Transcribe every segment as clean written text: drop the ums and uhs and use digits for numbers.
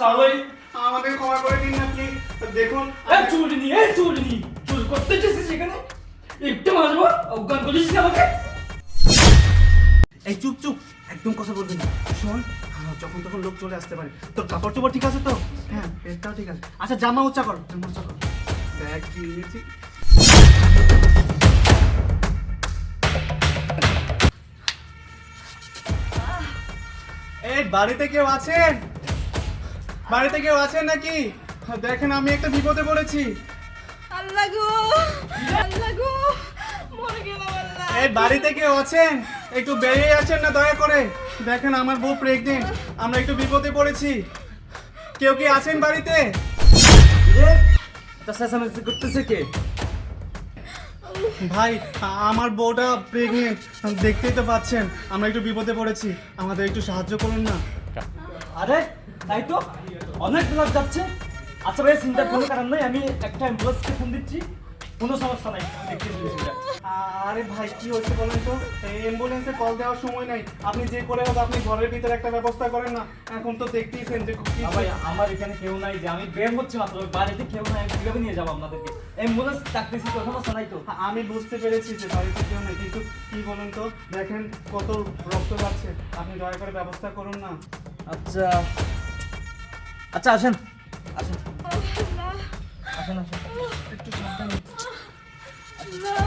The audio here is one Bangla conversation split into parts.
সবাই আমাদের ক্ষমা করে দিন আপনি। দেখুন চুরি করতে চেয়েছিস সেখানে একটু মারবো অজ্ঞান করেছিস আমাকে। এই চুপ চুপ, একদম কথা বলবি না। শোন, যখন তখন লোক চলে আসতে পারে। তোর কাপড় চোপড় ঠিক আছে তো? হ্যাঁ, পেটটাও ঠিক আছে। আচ্ছা, জামা উঁচা কর, জামা উঁচা কর। দেখ কি নিয়েছি। এই বাড়িতে কেউ আছেন? বাড়িতে কেউ আছেন নাকি? দেখেন, আমি একটা বিপদে পড়েছি। আল্লাহ গো, আল্লাহ গো, মরে গেলাম আল্লাহ। এই বাড়িতে কেউ আছেন? একটু বেরিয়ে আসেন না দয়া করে। দেখেন, আমার বউ প্রেগনেন্ট, আমরা একটু বিপদে পড়েছি। কেউ কি আছেন বাড়িতে? করতেছে কে? ভাই, আমার বউটা প্রেগনেন্ট, দেখতেই তো পাচ্ছেন। আমরা একটু বিপদে পড়েছি, আমাদের একটু সাহায্য করুন না। আরে তাই তো, অনেক লোক যাচ্ছে। আচ্ছা ভাই, চিন্তার কোনো কারণ নাই, আমি একটা অ্যাম্বুলেন্সকে ফোন দিচ্ছি। কোনো সমস্যা নাই, আমি দেখতেছি বিষয়টা। আরে ভাই, কি হচ্ছে বলেন তো? অ্যাম্বুলেন্সে কল দেওয়ার সময় নাই। আপনি যে করে হোক আপনি ঘরের ভিতরে একটা ব্যবস্থা করেন না। এখন তো দেখতেইছেন যে কি। ভাই আমার এখানে কেউ নাই, যে আমি বের হচ্ছে মাত্র, বাড়িতে কেউ নাই, আমি কিভাবে নিয়ে যাবো আপনাদেরকে? অ্যাম্বুলেন্স ডাকতেছি, কোনো সমস্যা নাই তো? আমি বুঝতে পেরেছি যে বাড়িতে কেউ নেই, কিন্তু কি বলুন তো, দেখেন কত রক্ত যাচ্ছে। আপনি দয়া করে ব্যবস্থা করুন না। আচ্ছা আচ্ছা, আসেন আসেন আল্লাহ, আসেন আসেন। একটু সাবধানে। আল্লাহ।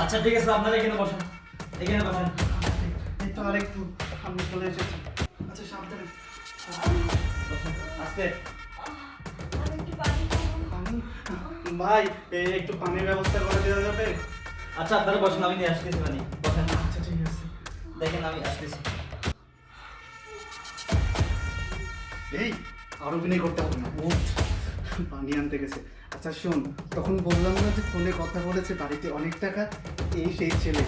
আচ্ছা ঠিক আছে, আপনারা এখানে বসেন, এখানে বসেন। এই তো আরেকটু, আমি চলে এসেছি। আচ্ছা, সাবধানে। বসেন আস্তে। আমি একটু পানি খাবো। পানি? ভাই, একটু পানির ব্যবস্থা করে দেওয়া যাবে? আচ্ছা আপনারা বসেন, আমি নিয়ে আসতেছি পানি। বসেন, আচ্ছা, ঠিক আছে। দেখেন আমি আসতেছি। এই, আর অভিনয় করতে হবে না, ওঠ। পানি আনতে গেছে। আচ্ছা শোন, তখন বললাম না যে ফোনে কথা বলেছে, বাড়িতে অনেক টাকা। এই সেই ছেলে।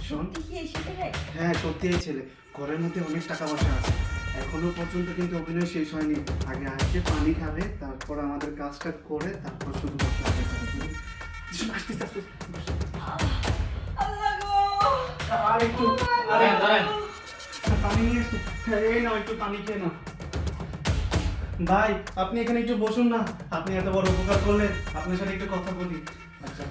শোন, তুই কি এসেছে রে? হ্যাঁ সত্যি এই ছেলে। ঘরের মধ্যে অনেক টাকা পয়সা আছে। এখনো পর্যন্ত কিন্তু অভিনয় শেষ হয়নি। আগে আসবে, পানি খাবে, তারপর আমাদের কাজটা করে তারপর শুধু করতে হবে। শোন, আসতেছে, আসতেছে। আল্লাহ গো। আর একটু, দাঁড়ান, দাঁড়ান। পানি নিয়ে আসতে। এই নাও, একটু পানি খেয়ে নাও। ভাই, আপনি এখানে একটু বসুন না। আপনি এত বড় উপকার করলেন, আপনার সাথে একটু কথা বলি। আচ্ছা।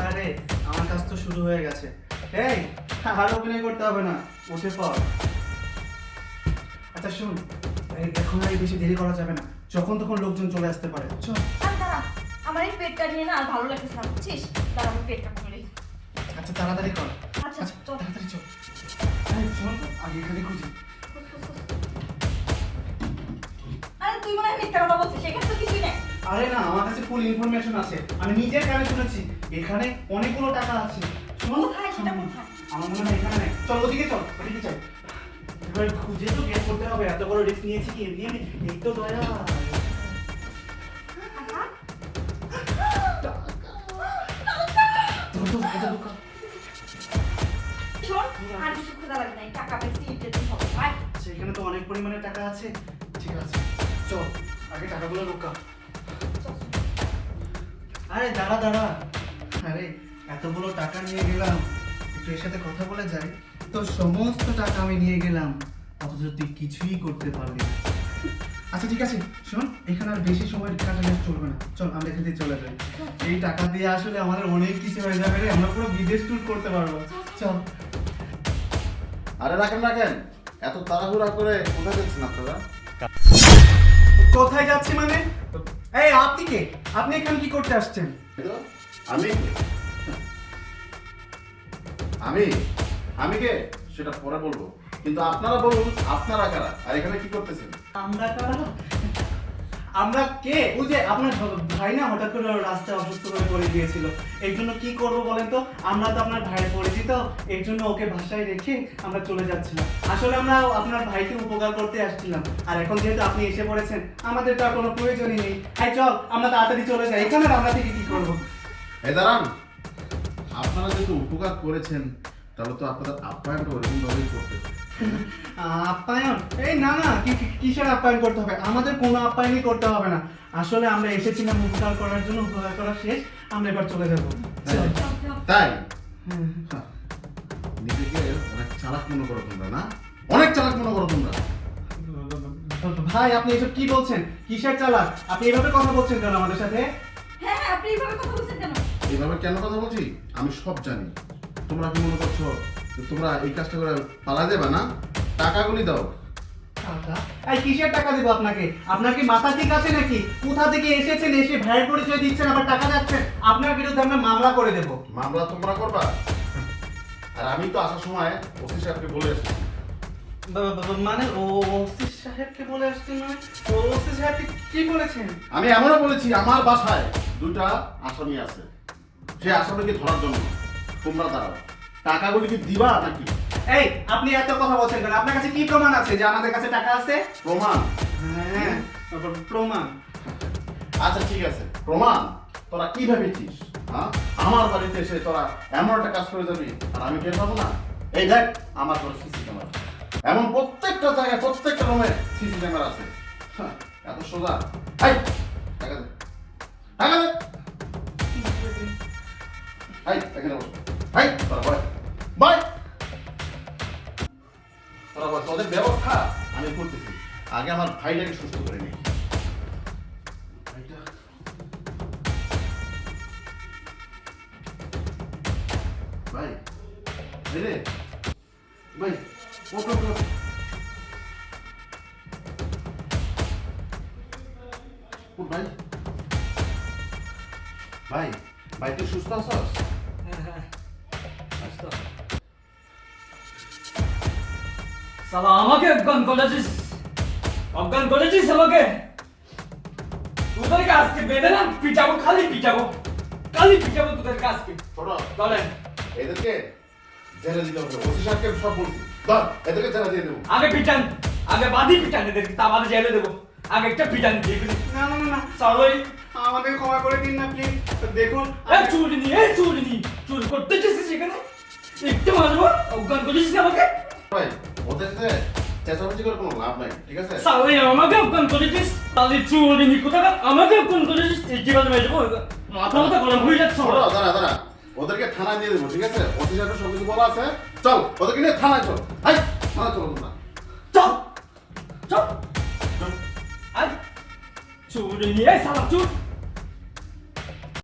আরে, আমার কাজ তো শুরু হয়ে গেছে। এই, আর অভিনয় করতে হবে না, উঠে পড়। আচ্ছা শুন, এখন আর বেশি দেরি করা যাবে না। যখন তখন লোকজন চলে আসতে পারে। চল। আর দাঁড়া, আমার এই পেটটা নিয়ে না আর ভালো লাগতেছে না, বুঝছিস? দাঁড়া, আমি পেটটা খুলি। আচ্ছা, তাড়াতাড়ি কর। আচ্ছা, চল। তাড়াতাড়ি চল। এই, চল, আগে এখানে খুঁজি। আরে তুই মনে হয় মিথ্যা কথা বলছিস, সেখানে তো কিছুই নেই। আরে না, আমার কাছে ফুল ইনফরমেশন আছে। আমি নিজের কানে শুনেছি এখানে অনেকগুলো টাকা আছে। শোন, কোথায় সেটা কোথায়? আমার মনে হয় এখানে নেই। চল, ওদিকে চল, ওদিকে চল। এবার খুঁজে তো বের করতে হবে। এত বড় রিস্ক নিয়েছি কি এমনি এমনি? এই তো দয়া। ধর, ধর, এটা ঢোকা। শোন, আর কিছু খোঁজা লাগবে না, এই টাকা পেয়েছি, যেতে হবে। আয়। আচ্ছা, এখানে তো অনেক পরিমাণে টাকা আছে। ঠিক আছে, চল, আগে টাকাগুলো ঢোকা। চল। আরে দাঁড়া দাঁড়া। আরে, এতগুলো টাকা নিয়ে গেলাম, একটু এর সাথে কথা বলে যাই। তো সমস্ত টাকা আমি নিয়ে গেলাম, অথচ তুই কিছুই করতে পারলি না। আচ্ছা ঠিক আছে, শোন, এখানে আর বেশি সময় কাটালে চলবে না। চল, আমরা এখান থেকে চলে যাই। এই টাকা দিয়ে আসলে আমাদের অনেক কিছু হয়ে যাবে রে। আমরা পুরো বিদেশ ট্যুর করতে পারবো। চল। আরে রাখেন রাখেন, এত তাড়াহুড়া করে কোথায় যাচ্ছেন আপনারা? কোথায় যাচ্ছি মানে? এই, আপনি কে? আপনি এখানে কি করতে আসছেন? এই তো, আমি আমি আমি কে সেটা পরে বলবো, কিন্তু আপনারা বলুন আপনারা কারা আর এখানে কি করতেছেন? আমরা কারা? আমরা কে? ওই যে আপনার ভাই না হঠাৎ করে রাস্তায় অসুস্থ হয়ে পড়ে গিয়েছিল। এই জন্য কি করবো বলেন তো? আমরা তো আপনার ভাইয়ের পরিচিত, এর জন্য ওকে বাসায় রেখে আমরা চলে যাচ্ছিলাম। আসলে আমরা আপনার ভাইকে উপকার করতে আসছিলাম। আর এখন যেহেতু আপনি এসে পড়েছেন, আমাদের তো আর কোনো প্রয়োজনই নেই। এই চল, আমরা তাড়াতাড়ি চলে যাই। এখানে আমরা থেকে কি করবো? এই দাঁড়ান, আপনারা যেহেতু উপকার করেছেন, তাহলে তো আপনাদের আপ্যায়নটা ওরকম ভাবেই করতে হবে। আপ্যায়ন? এই না না, কিসের আপ্যায়ন করতে হবে? আমাদের কোনো আপ্যায়নই করতে হবে না। আসলে আমরা এসেছিলাম উপকার করার জন্য, উপকার করা শেষ, আমরা এবার চলে যাবো। তাই হ্যাঁ। হ্যাঁ, নিজেকে অনেক চালাক মনে করো তোমরা না, অনেক চালাক মনে করো তোমরা। ভাই আপনি এসব কি বলছেন? কিসের চালাক? আপনি এভাবে কথা বলছেন কেন আমাদের সাথে? হ্যাঁ হ্যাঁ, আপনি এইভাবে কথা বলছেন কেন? এইভাবে কেন কথা বলছি আমি সব জানি। তোমরা কি মনে করছো যে তোমরা এই কাজটা করে পালা দেবা না? টাকাগুলি দাও। টাকা? এই কিসের টাকা দেবো আপনাকে? আপনার কি মাথা ঠিক আছে নাকি? কোথা থেকে এসেছেন, এসে ভাইয়ের পরিচয় দিচ্ছেন আবার টাকা যাচ্ছেন? আপনার বিরুদ্ধে আমরা মামলা করে দেবো। মামলা তোমরা করবা? আর আমি তো আসার সময় ওসি সাহেবকে বলে এসেছি। মানে ওসি সাহেবকে বলে আসছেন? মানে ওসি সাহেবকে কি বলেছেন? আমি এমনও বলেছি আমার বাসায় দুটা আসামি আছে, সেই আসামিকে ধরার জন্য তোমরা দাঁড়াও। টাকাগুলি কি দিবা নাকি? এই আপনি এত কথা বলছেন কেন? আপনার কাছে কি প্রমাণ আছে যে আমাদের কাছে টাকা আছে? প্রমাণ? হ্যাঁ, প্রমাণ। আচ্ছা ঠিক আছে, প্রমাণ তোরা কি ভেবেছিস? হ্যাঁ, আমার বাড়িতে এসে তোরা এমন একটা কাজ করে যাবি আর আমি টের পাবো না? এই দেখ আমার ঘরে সিসি ক্যামেরা, এমন প্রত্যেকটা জায়গায় প্রত্যেকটা রুমে সিসি ক্যামেরা আছে। হ্যাঁ, এত সোজা? এই টাকা দে, টাকা দে। এই এখানে বসো। এই তোরা বয় বয়, তোরা বয়। তোদের ব্যবস্থা আমি করতেছি, আগে আমার ভাইটাকে সুস্থ করে নিই। ভাই এই রে ভাই, ওঠ ওঠ ওঠ। উঠ ভাই। ভাই ভাই তুই সুস্থ আছস? শালা আমাকে অজ্ঞান করেছিস, অজ্ঞান করেছিস আমাকে। তোদেরকে আজকে বেঁধে না পিটাবো, খালি পিটাবো, খালি পিটাবো তোদেরকে আজকে। ছোট বলেন এদেরকে জেলে দিতে হবে। ওসি সাহেবকে সব বলছি, ধর এদেরকে জেলে দিয়ে দেবো। আগে পিটান, আগে বাদি পিটান এদেরকে, তা বাদে জেলে দেবো। আগে একটা পিটান দিয়ে দিবি। না না না না, সালই আমাদের ক্ষমা করে দিন না প্লিজ। দেখুন এই চুরি নি, এই চুরি নি, চুরি করতে চেয়েছিস সেখানে একটু মারবো, অজ্ঞান করেছিস আমাকে। ভাই ওদের যে চেঁচামেচি করে কোনো লাভ নাই, ঠিক আছে? সালই আমাকে অজ্ঞান করেছিস, তাহলে চুরি নি কোথাকার আমাকে অজ্ঞান করেছিস, এই জীবন মেরে দেবো। মাথা মাথা গরম হয়ে যাচ্ছে ছোট আমার। দাঁড়া দাঁড়া, ওদেরকে থানায় দিয়ে দেবো, ঠিক আছে? ওসি সাহেবের সব কিছু বলা আছে, চল ওদেরকে নিয়ে থানায় চল। হাই থানায় চলো তোমরা। চল চল চল। আয় চুরি নিয়ে সালা চুর